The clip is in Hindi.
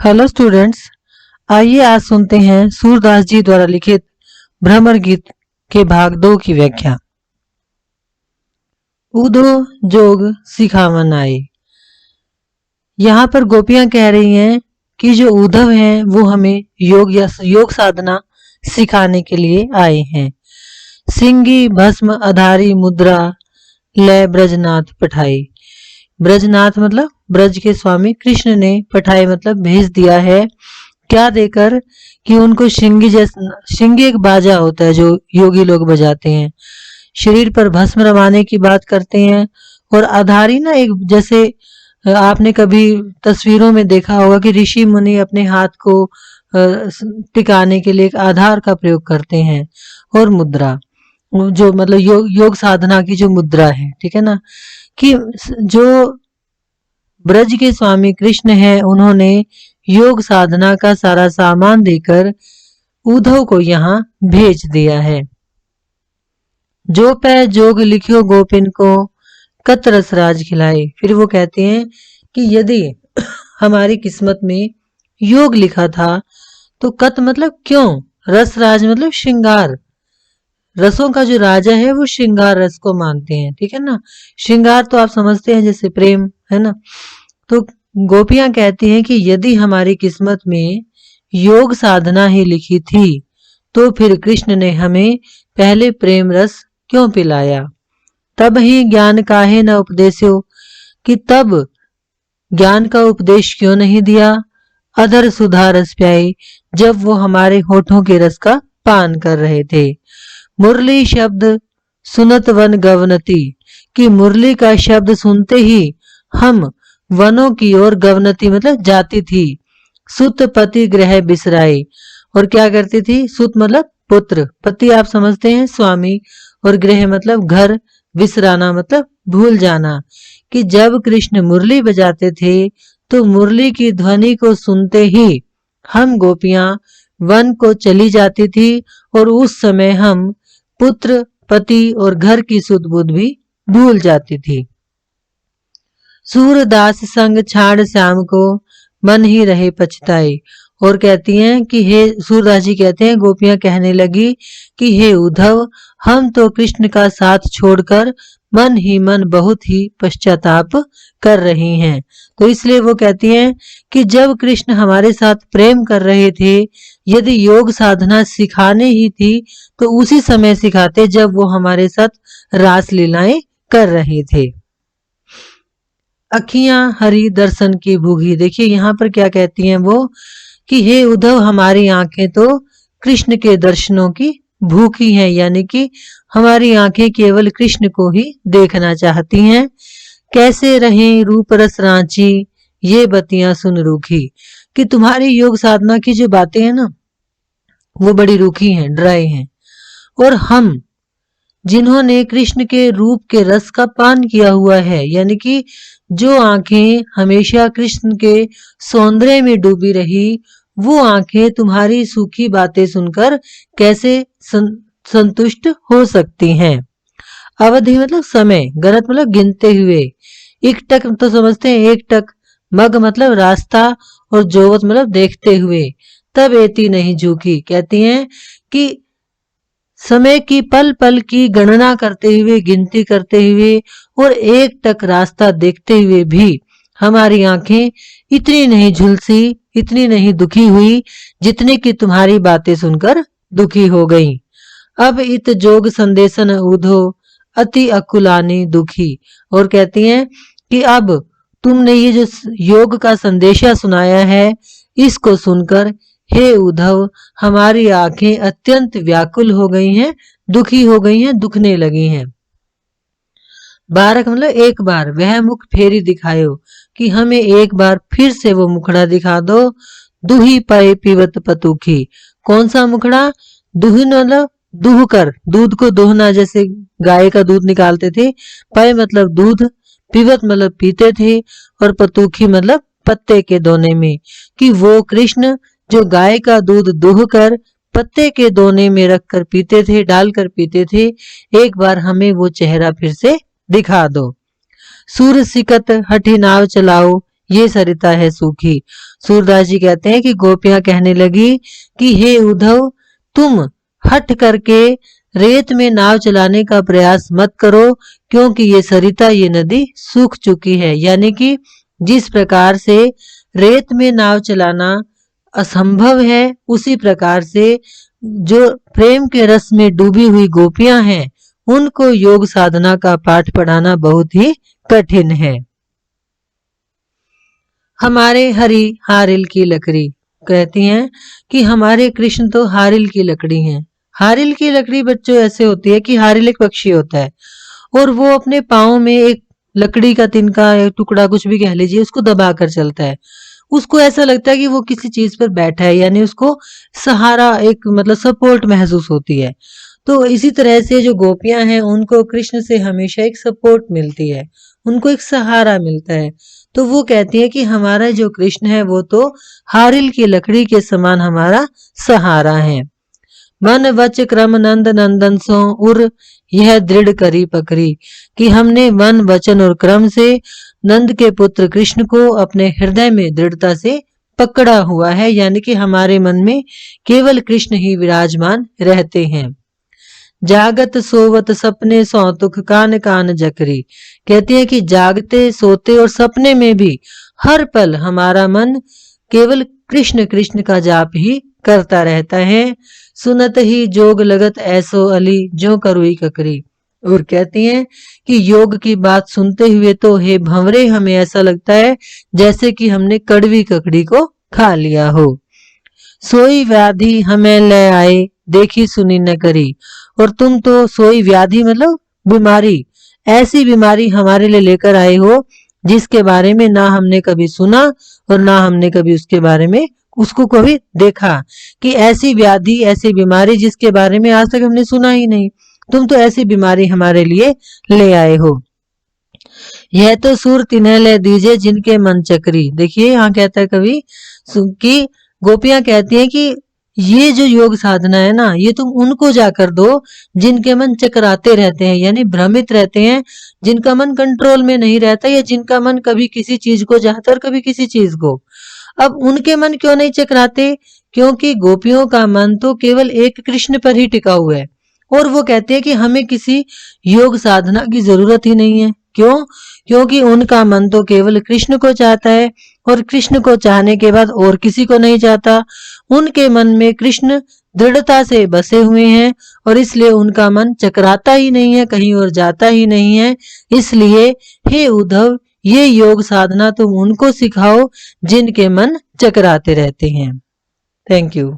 Hello students. आइए आज सुनते हैं सूरदास जी द्वारा लिखित भ्रमर गीत के भाग 2 की व्याख्या। उधो जोग सिखावन आए। यहाँ पर गोपियां कह रही हैं कि जो उद्धव हैं वो हमें योग साधना सिखाने के लिए आए हैं। सिंगी भस्म आधारी मुद्रा लय ब्रजनाथ पठाई। ब्रजनाथ मतलब ब्रज के स्वामी कृष्ण ने, पठाई मतलब भेज दिया है। क्या देकर कि उनको शिंगी एक बाजा होता है जो योगी लोग बजाते हैं। शरीर पर भस्म रमाने की बात करते हैं। और आधारी ना एक जैसे आपने कभी तस्वीरों में देखा होगा कि ऋषि मुनि अपने हाथ को टिकाने के लिए एक आधार का प्रयोग करते हैं। और मुद्रा जो मतलब योग साधना की जो मुद्रा है, ठीक है ना, कि जो ब्रज के स्वामी कृष्ण हैं उन्होंने योग साधना का सारा सामान देकर उद्धव को यहाँ भेज दिया है। जो पै जोग लिखियो गोपिन को कत रसराज खिलाए। फिर वो कहते हैं कि यदि हमारी किस्मत में योग लिखा था तो कत मतलब क्यों, रसराज मतलब श्रृंगार। रसों का जो राजा है वो श्रृंगार रस को मानते हैं, ठीक है ना। श्रृंगार तो आप समझते हैं जैसे प्रेम, है ना। तो गोपियां कहती हैं कि यदि हमारी किस्मत में योग साधना ही लिखी थी तो फिर कृष्ण ने हमें पहले प्रेम रस क्यों पिलाया। तब ही ज्ञान काहे न उपदेशो, कि तब ज्ञान का उपदेश क्यों नहीं दिया। अधर सुधा रस प्याई, जब वो हमारे होठों के रस का पान कर रहे थे। मुरली शब्द सुनत वन गवनती, कि मुरली का शब्द सुनते ही हम वनों की ओर गवनती मतलब जाती थी। सुत पति ग्रह बिसराई, और क्या करती थी। सुत मतलब पुत्र, पति आप समझते हैं स्वामी, और गृह मतलब घर, विसराना मतलब भूल जाना। कि जब कृष्ण मुरली बजाते थे तो मुरली की ध्वनि को सुनते ही हम गोपियां वन को चली जाती थी, और उस समय हम पुत्र पति और घर की सुध बुध भी भूल जाती थी। सूरदास संग छाड़ श्याम को मन ही रहे पछताई। और कहती हैं कि हे सूरदास जी कहते हैं, गोपियां कहने लगी कि हे उद्धव, हम तो कृष्ण का साथ छोड़कर मन ही मन बहुत ही पश्चाताप कर रही हैं। तो इसलिए वो कहती हैं कि जब कृष्ण हमारे साथ प्रेम कर रहे थे, यदि योग साधना सिखाने ही थी तो उसी समय सिखाते जब वो हमारे साथ रास लीलाएं कर रहे थे। अखियां हरि दर्शन की भूखी। देखिए यहाँ पर क्या कहती हैं वो, कि हे उद्धव, हमारी आंखें तो कृष्ण के दर्शनों की भूखी हैं, यानी कि हमारी आंखें केवल कृष्ण को ही देखना चाहती हैं। कैसे रहें रूप रस रांची, ये बतियां सुन रूखी। कि तुम्हारी योग साधना की जो बातें हैं ना वो बड़ी रूखी हैं, ड्राई हैं। और हम जिन्होंने कृष्ण के रूप के रस का पान किया हुआ है, यानी कि जो आंखें हमेशा कृष्ण के सौंदर्य में डूबी रही, वो आंखें तुम्हारी सूखी बातें सुनकर कैसे संतुष्ट हो सकती हैं। अवधि मतलब समय, गणत मतलब गिनते हुए। इकटक तो समझते हैं एक टक, मग मतलब रास्ता, और जोवत मतलब देखते हुए। तब एती नहीं झुकी, कहती हैं कि समय की पल पल की गणना करते हुए, गिनती करते हुए और एक टक रास्ता देखते हुए भी हमारी आंखें इतनी नहीं झुलसी, इतनी नहीं दुखी हुई जितनी कि तुम्हारी बातें सुनकर दुखी हो गई। अब इत जोग संदेशन उधो अति अकुलानी दुखी। और कहती हैं कि अब तुमने ये जो योग का संदेशा सुनाया है, इसको सुनकर हे उद्धव, हमारी आंखें अत्यंत व्याकुल हो गई हैं, दुखी हो गई हैं, दुखने लगी हैं। बारक मतलब एक बार, वह मुख फेरी दिखायो, कि हमें एक बार फिर से वो मुखड़ा दिखा दो। दुही पाए पीवत पतुखी। कौन सा मुखड़ा। दुहिन मतलब दूह कर, दूध को दोहना, जैसे गाय का दूध निकालते थे। पाए मतलब दूध, पीवत मतलब पीते थे, और पतुखी मतलब पत्ते के दोने में। कि वो कृष्ण जो गाय का दूध दूह कर पत्ते के दोने में रखकर पीते थे, डालकर पीते थे, एक बार हमें वो चेहरा फिर से दिखा दो। सूर सिकत हठी नाव चलाओ, ये सरिता है सूखी। सूरदास जी कहते हैं कि गोपियां कहने लगी कि हे उद्धव, तुम हट करके रेत में नाव चलाने का प्रयास मत करो, क्योंकि ये सरिता, ये नदी सूख चुकी है। यानी कि जिस प्रकार से रेत में नाव चलाना असंभव है, उसी प्रकार से जो प्रेम के रस में डूबी हुई गोपियां हैं, उनको योग साधना का पाठ पढ़ाना बहुत ही कठिन है। हमारे हरि हारिल की लकड़ी, कहती हैं कि हमारे कृष्ण तो हारिल की लकड़ी हैं। हारिल की लकड़ी बच्चों ऐसे होती है कि हारिल एक पक्षी होता है और वो अपने पाँव में एक लकड़ी का तिनका, एक टुकड़ा, कुछ भी कह लीजिए, उसको दबा कर चलता है। उसको ऐसा लगता है कि वो किसी चीज पर बैठा है, यानी उसको सहारा, एक मतलब सपोर्ट महसूस होती है। तो इसी तरह से जो गोपियां हैं, उनको कृष्ण से हमेशा एक सपोर्ट मिलती है, उनको एक सहारा मिलता है। तो वो कहती है कि हमारा जो कृष्ण है वो तो हारिल की लकड़ी के समान हमारा सहारा है। मन वच क्रम नंद नंदन सो उर यह दृढ़ करी पकड़ी, कि हमने मन वचन और क्रम से नंद के पुत्र कृष्ण को अपने हृदय में दृढ़ता से पकड़ा हुआ है। यानी कि हमारे मन में केवल कृष्ण ही विराजमान रहते हैं। जागत सोवत सपने सौतुख कान कान जकरी, कहती है कि जागते, सोते और सपने में भी हर पल हमारा मन केवल कृष्ण कृष्ण का जाप ही करता रहता है। सुनत ही जोग लगत ऐसो अली जो करुई ककरी, और कहती हैं कि योग की बात सुनते हुए तो हे भंवरे, हमें ऐसा लगता है जैसे कि हमने कड़वी ककड़ी को खा लिया हो। सोई व्याधि हमें ले आए देखी सुनी न करी, और तुम तो सोई व्याधि मतलब बीमारी, ऐसी बीमारी हमारे लिए लेकर आए हो जिसके बारे में ना हमने कभी सुना और ना हमने कभी उसके बारे में उसको कभी देखा, कि ऐसी व्याधि, ऐसी बीमारी जिसके बारे में आज तक हमने सुना ही नहीं, तुम तो ऐसी बीमारी हमारे लिए ले आए हो। यह तो सुर तिन्ह ले दीजिए जिनके मन चक्री, देखिए यहाँ कहता है कवि कि गोपियां कहती हैं कि ये जो योग साधना है ना, ये तुम उनको जाकर दो जिनके मन चकराते रहते हैं, यानी भ्रमित रहते हैं, जिनका मन कंट्रोल में नहीं रहता, या जिनका मन कभी किसी चीज को चाहता और कभी किसी चीज को। अब उनके मन क्यों नहीं चकराते? क्योंकि गोपियों का मन तो केवल एक कृष्ण पर ही टिका हुआ है, और वो कहते हैं कि हमें किसी योग साधना की जरूरत ही नहीं है। क्यों? क्योंकि उनका मन तो केवल कृष्ण को चाहता है, और कृष्ण को चाहने के बाद और किसी को नहीं चाहता। उनके मन में कृष्ण दृढ़ता से बसे हुए हैं, और इसलिए उनका मन चकराता ही नहीं है, कहीं और जाता ही नहीं है। इसलिए हे उद्धव, ये योग साधना तुम उनको सिखाओ जिनके मन चकराते रहते हैं। Thank you.